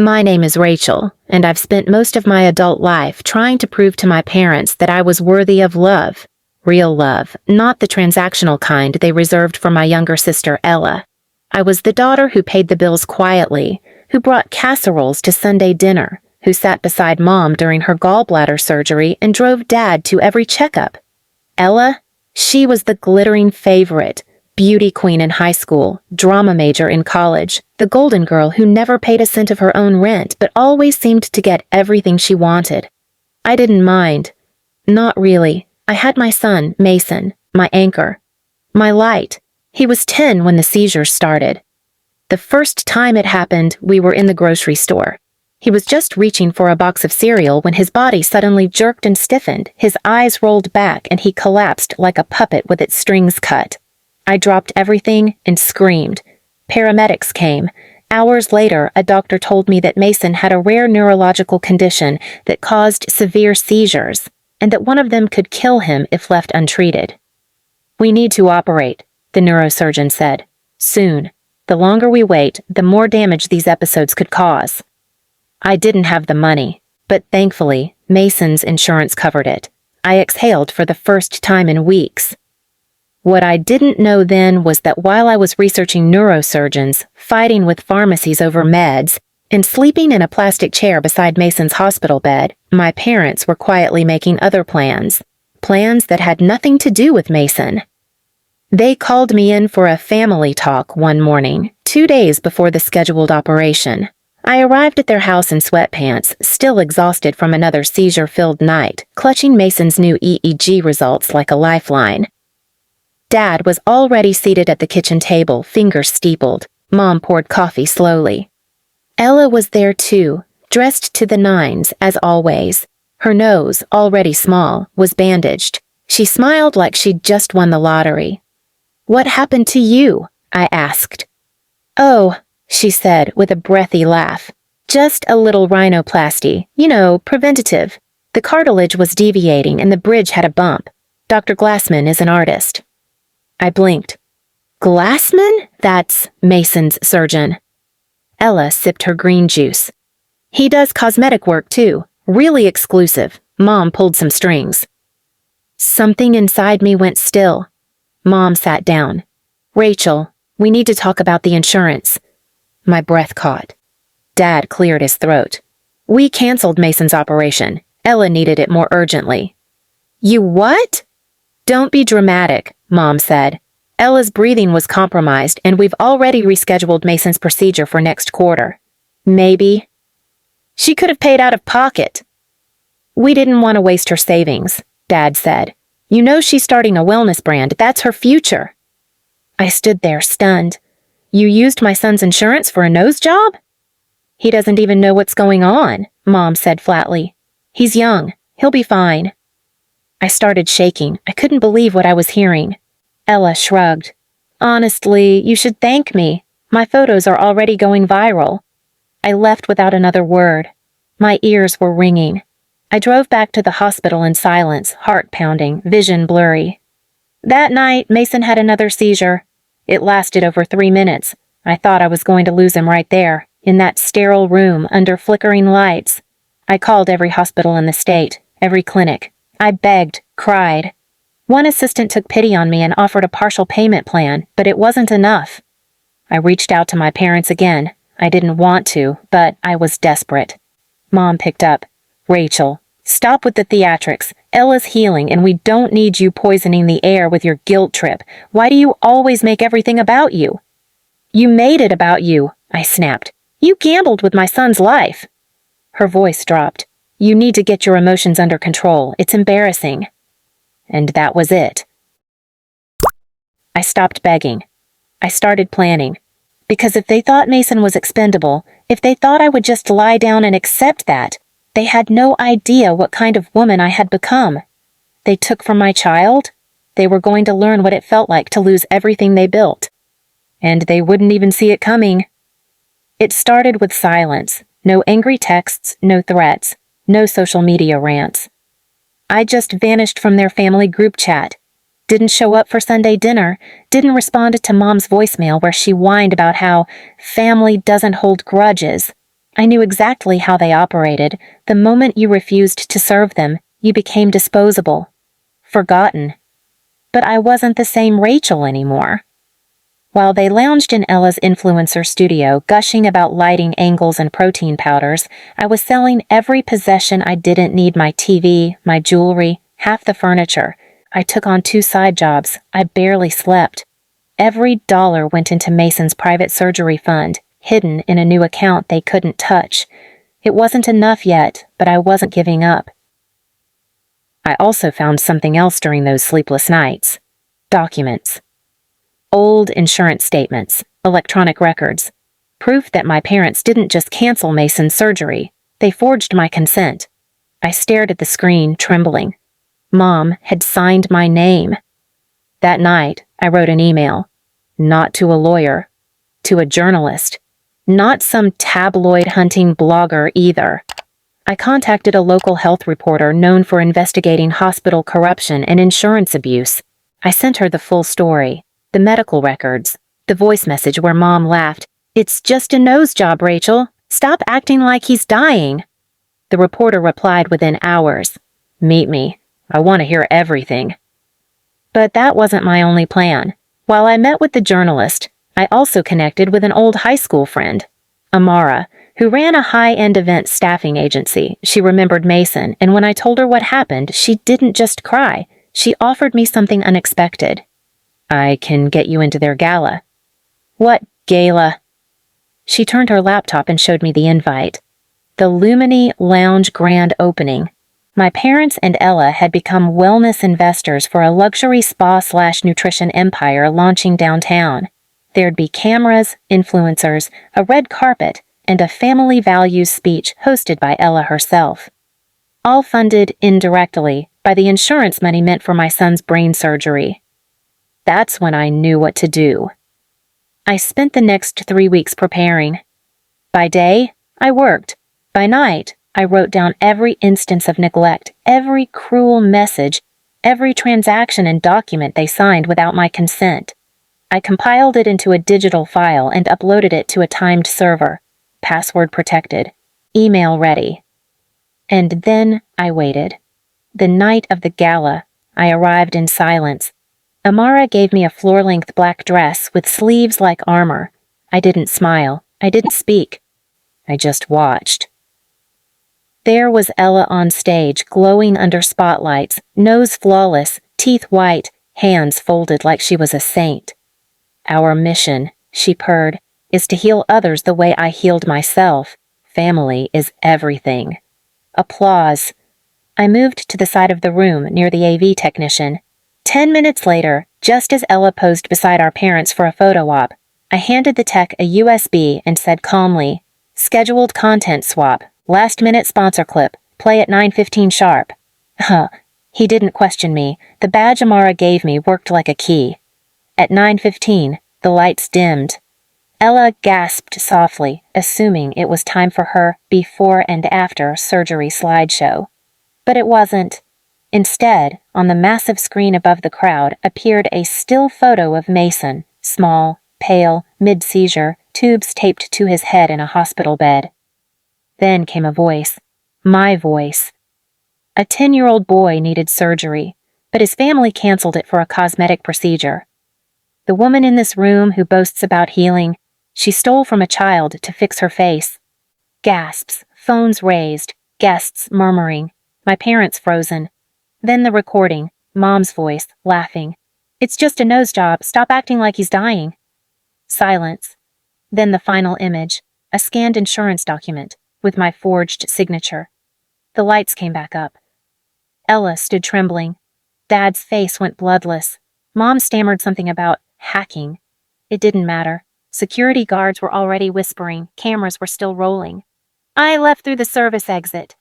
My name is Rachel, and I've spent most of my adult life trying to prove to my parents that I was worthy of love. Real love, not the transactional kind they reserved for my younger sister Ella. I was the daughter who paid the bills quietly, who brought casseroles to Sunday dinner, who sat beside Mom during her gallbladder surgery and drove Dad to every checkup. Ella? She was the glittering favorite, beauty queen in high school, drama major in college, the golden girl who never paid a cent of her own rent but always seemed to get everything she wanted. I didn't mind. Not really. I had my son, Mason, my anchor. My light. He was 10 when the seizures started. The first time it happened, we were in the grocery store. He was just reaching for a box of cereal when his body suddenly jerked and stiffened, his eyes rolled back, and he collapsed like a puppet with its strings cut. I dropped everything and screamed. Paramedics came. Hours later, a doctor told me that Mason had a rare neurological condition that caused severe seizures, and that one of them could kill him if left untreated. "We need to operate," the neurosurgeon said. "Soon. The longer we wait, the more damage these episodes could cause." I didn't have the money, but thankfully, Mason's insurance covered it. I exhaled for the first time in weeks. What I didn't know then was that while I was researching neurosurgeons, fighting with pharmacies over meds, and sleeping in a plastic chair beside Mason's hospital bed, my parents were quietly making other plans. Plans that had nothing to do with Mason. They called me in for a family talk one morning, 2 days before the scheduled operation. I arrived at their house in sweatpants, still exhausted from another seizure-filled night, clutching Mason's new EEG results like a lifeline. Dad was already seated at the kitchen table, fingers steepled. Mom poured coffee slowly. Ella was there too, dressed to the nines, as always. Her nose, already small, was bandaged. She smiled like she'd just won the lottery. "What happened to you?" I asked. "Oh," she said with a breathy laugh. "Just a little rhinoplasty, preventative. The cartilage was deviating and the bridge had a bump. Dr. Glassman is an artist." I blinked. "Glassman? That's Mason's surgeon." Ella sipped her green juice. "He does cosmetic work too. Really exclusive. Mom pulled some strings." Something inside me went still. Mom sat down. "Rachel, we need to talk about the insurance." My breath caught. Dad cleared his throat. "We canceled Mason's operation. Ella needed it more urgently." "You what?" "Don't be dramatic," Mom said. "Ella's breathing was compromised, and we've already rescheduled Mason's procedure for next quarter." "Maybe." "She could have paid out of pocket." "We didn't want to waste her savings," Dad said. "You know she's starting a wellness brand. That's her future." I stood there, stunned. "You used my son's insurance for a nose job?" "He doesn't even know what's going on," Mom said flatly. "He's young. He'll be fine." I started shaking. I couldn't believe what I was hearing. Ella shrugged. "Honestly, you should thank me. My photos are already going viral." I left without another word. My ears were ringing. I drove back to the hospital in silence, heart pounding, vision blurry. That night, Mason had another seizure. It lasted over 3 minutes. I thought I was going to lose him right there, in that sterile room under flickering lights. I called every hospital in the state, every clinic. I begged, cried. One assistant took pity on me and offered a partial payment plan, but it wasn't enough. I reached out to my parents again. I didn't want to, but I was desperate. Mom picked up. "Rachel, stop with the theatrics. Ella's healing, and we don't need you poisoning the air with your guilt trip. Why do you always make everything about you?" "You made it about you," I snapped. "You gambled with my son's life." Her voice dropped. "You need to get your emotions under control. It's embarrassing." And that was it. I stopped begging. I started planning. Because if they thought Mason was expendable, if they thought I would just lie down and accept that, they had no idea what kind of woman I had become. They took from my child. They were going to learn what it felt like to lose everything they built. And they wouldn't even see it coming. It started with silence. No angry texts, no threats, no social media rants. I just vanished from their family group chat. Didn't show up for Sunday dinner, didn't respond to Mom's voicemail where she whined about how family doesn't hold grudges. I knew exactly how they operated. The moment you refused to serve them, you became disposable. Forgotten. But I wasn't the same Rachel anymore. While they lounged in Ella's influencer studio, gushing about lighting angles and protein powders, I was selling every possession I didn't need: my TV, my jewelry, half the furniture. I took on 2 side jobs. I barely slept. Every dollar went into Mason's private surgery fund, hidden in a new account they couldn't touch. It wasn't enough yet, but I wasn't giving up. I also found something else during those sleepless nights. Documents. Old insurance statements, electronic records. Proof that my parents didn't just cancel Mason's surgery. They forged my consent. I stared at the screen, trembling. Mom had signed my name. That night, I wrote an email. Not to a lawyer. To a journalist. Not some tabloid-hunting blogger either. I contacted a local health reporter known for investigating hospital corruption and insurance abuse. I sent her the full story. The medical records, the voice message where Mom laughed, "It's just a nose job, Rachel. Stop acting like he's dying." The reporter replied within hours, "Meet me. I want to hear everything." But that wasn't my only plan. While I met with the journalist, I also connected with an old high school friend, Amara, who ran a high-end event staffing agency. She remembered Mason, and when I told her what happened, she didn't just cry. She offered me something unexpected. "I can get you into their gala." "What gala?" She turned her laptop and showed me the invite. The Lumini Lounge grand opening. My parents and Ella had become wellness investors for a luxury spa/nutrition empire launching downtown. There'd be cameras, influencers, a red carpet, and a family values speech hosted by Ella herself. All funded indirectly by the insurance money meant for my son's brain surgery. That's when I knew what to do. I spent the next 3 weeks preparing. By day, I worked. By night, I wrote down every instance of neglect, every cruel message, every transaction and document they signed without my consent. I compiled it into a digital file and uploaded it to a timed server, password protected, email ready. And then I waited. The night of the gala, I arrived in silence. Amara gave me a floor-length black dress with sleeves like armor. I didn't smile. I didn't speak. I just watched. There was Ella on stage, glowing under spotlights, nose flawless, teeth white, hands folded like she was a saint. "Our mission," she purred, "is to heal others the way I healed myself. Family is everything." Applause. I moved to the side of the room near the AV technician. 10 minutes later, just as Ella posed beside our parents for a photo op, I handed the tech a USB and said calmly, "Scheduled content swap, last-minute sponsor clip, play at 9:15 sharp." He didn't question me. The badge Amara gave me worked like a key. At 9:15, the lights dimmed. Ella gasped softly, assuming it was time for her before and after surgery slideshow. But it wasn't. Instead, on the massive screen above the crowd appeared a still photo of Mason, small, pale, mid-seizure, tubes taped to his head in a hospital bed. Then came a voice. My voice. A 10-year-old boy needed surgery, but his family canceled it for a cosmetic procedure. The woman in this room who boasts about healing, she stole from a child to fix her face. Gasps, phones raised, guests murmuring, my parents frozen. Then the recording, Mom's voice, laughing. "It's just a nose job, stop acting like he's dying." Silence. Then the final image, a scanned insurance document, with my forged signature. The lights came back up. Ella stood trembling. Dad's face went bloodless. Mom stammered something about hacking. It didn't matter. Security guards were already whispering, cameras were still rolling. I left through the service exit.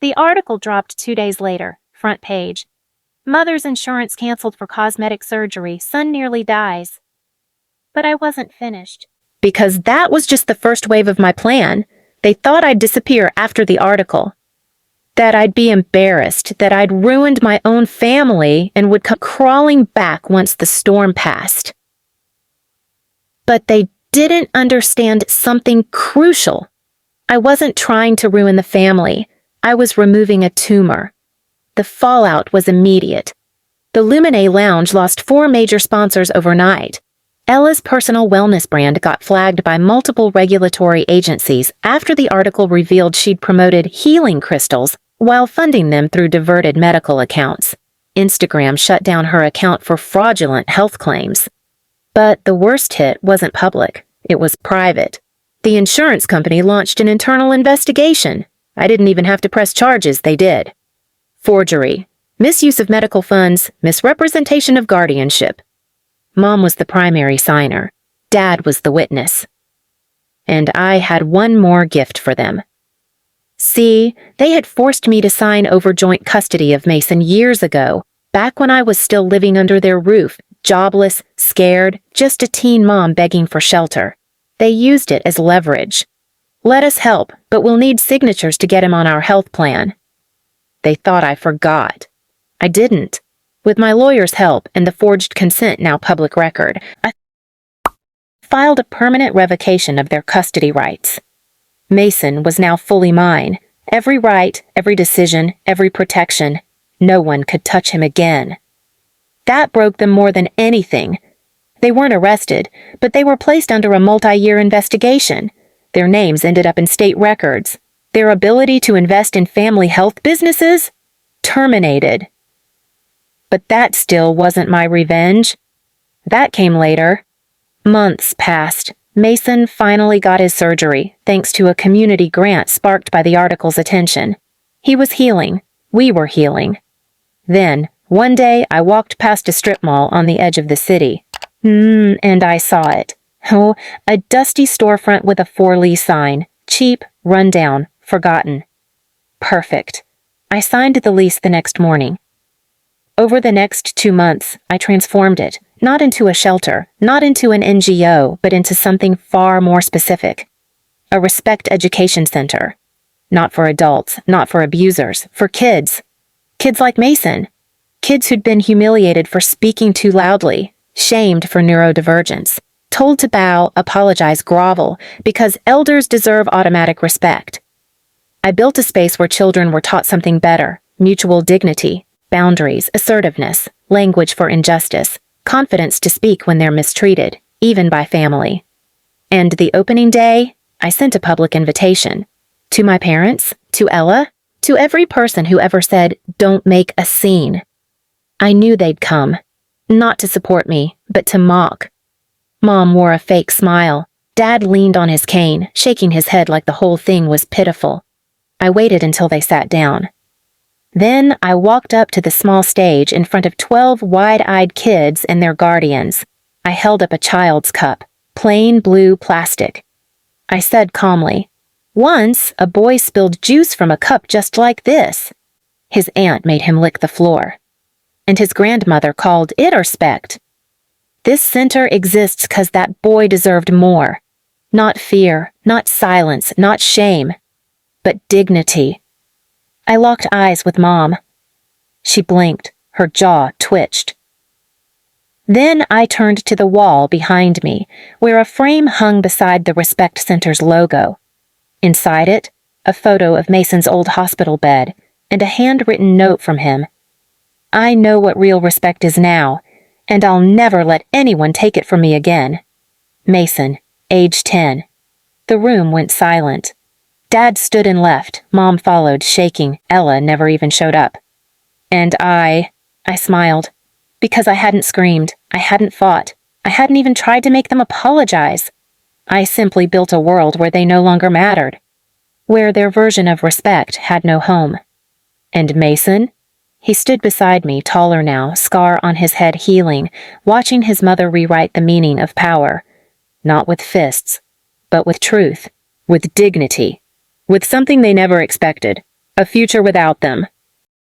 The article dropped 2 days later, front page. Mother's insurance canceled for cosmetic surgery, son nearly dies. But I wasn't finished. Because that was just the first wave of my plan. They thought I'd disappear after the article. That I'd be embarrassed, that I'd ruined my own family and would come crawling back once the storm passed. But they didn't understand something crucial. I wasn't trying to ruin the family. I was removing a tumor. The fallout was immediate. The Lumine Lounge lost 4 major sponsors overnight. Ella's personal wellness brand got flagged by multiple regulatory agencies after the article revealed she'd promoted healing crystals while funding them through diverted medical accounts. Instagram shut down her account for fraudulent health claims. But the worst hit wasn't public. It was private. The insurance company launched an internal investigation. I didn't even have to press charges, they did. Forgery, misuse of medical funds, misrepresentation of guardianship. Mom was the primary signer. Dad was the witness. And I had one more gift for them. See, they had forced me to sign over joint custody of Mason years ago, back when I was still living under their roof, jobless, scared, just a teen mom begging for shelter. They used it as leverage. Let us help, but we'll need signatures to get him on our health plan. They thought I forgot. I didn't. With my lawyer's help and the forged consent now public record, I filed a permanent revocation of their custody rights. Mason was now fully mine. Every right, every decision, every protection. No one could touch him again. That broke them more than anything. They weren't arrested, but they were placed under a multi-year investigation. Their names ended up in state records. Their ability to invest in family health businesses? Terminated. But that still wasn't my revenge. That came later. Months passed. Mason finally got his surgery, thanks to a community grant sparked by the article's attention. He was healing. We were healing. Then, one day, I walked past a strip mall on the edge of the city. And I saw it. Oh, a dusty storefront with a for-lease sign. Cheap, run down, forgotten. Perfect. I signed the lease the next morning. Over the next 2 months, I transformed it, not into a shelter, not into an NGO, but into something far more specific. A respect education center. Not for adults, not for abusers, for kids. Kids like Mason. Kids who'd been humiliated for speaking too loudly, shamed for neurodivergence, told to bow, apologize, grovel, because elders deserve automatic respect. I built a space where children were taught something better, mutual dignity, boundaries, assertiveness, language for injustice, confidence to speak when they're mistreated, even by family. And the opening day, I sent a public invitation. To my parents, to Ella, to every person who ever said, "Don't make a scene." I knew they'd come, not to support me, but to mock. Mom wore a fake smile. Dad leaned on his cane, shaking his head like the whole thing was pitiful. I waited until they sat down. Then I walked up to the small stage in front of 12 wide-eyed kids and their guardians. I held up a child's cup, plain blue plastic. I said calmly, "Once, a boy spilled juice from a cup just like this." His aunt made him lick the floor. And his grandmother called it respect. This center exists 'cause that boy deserved more. Not fear, not silence, not shame, but dignity. I locked eyes with Mom. She blinked, her jaw twitched. Then I turned to the wall behind me, where a frame hung beside the Respect Center's logo. Inside it, a photo of Mason's old hospital bed and a handwritten note from him. I know what real respect is now, and I'll never let anyone take it from me again. Mason, age 10. The room went silent. Dad stood and left. Mom followed, shaking. Ella never even showed up. And I smiled. Because I hadn't screamed. I hadn't fought. I hadn't even tried to make them apologize. I simply built a world where they no longer mattered. Where their version of respect had no home. And Mason? He stood beside me, taller now, scar on his head healing, watching his mother rewrite the meaning of power. Not with fists, but with truth, with dignity, with something they never expected, a future without them.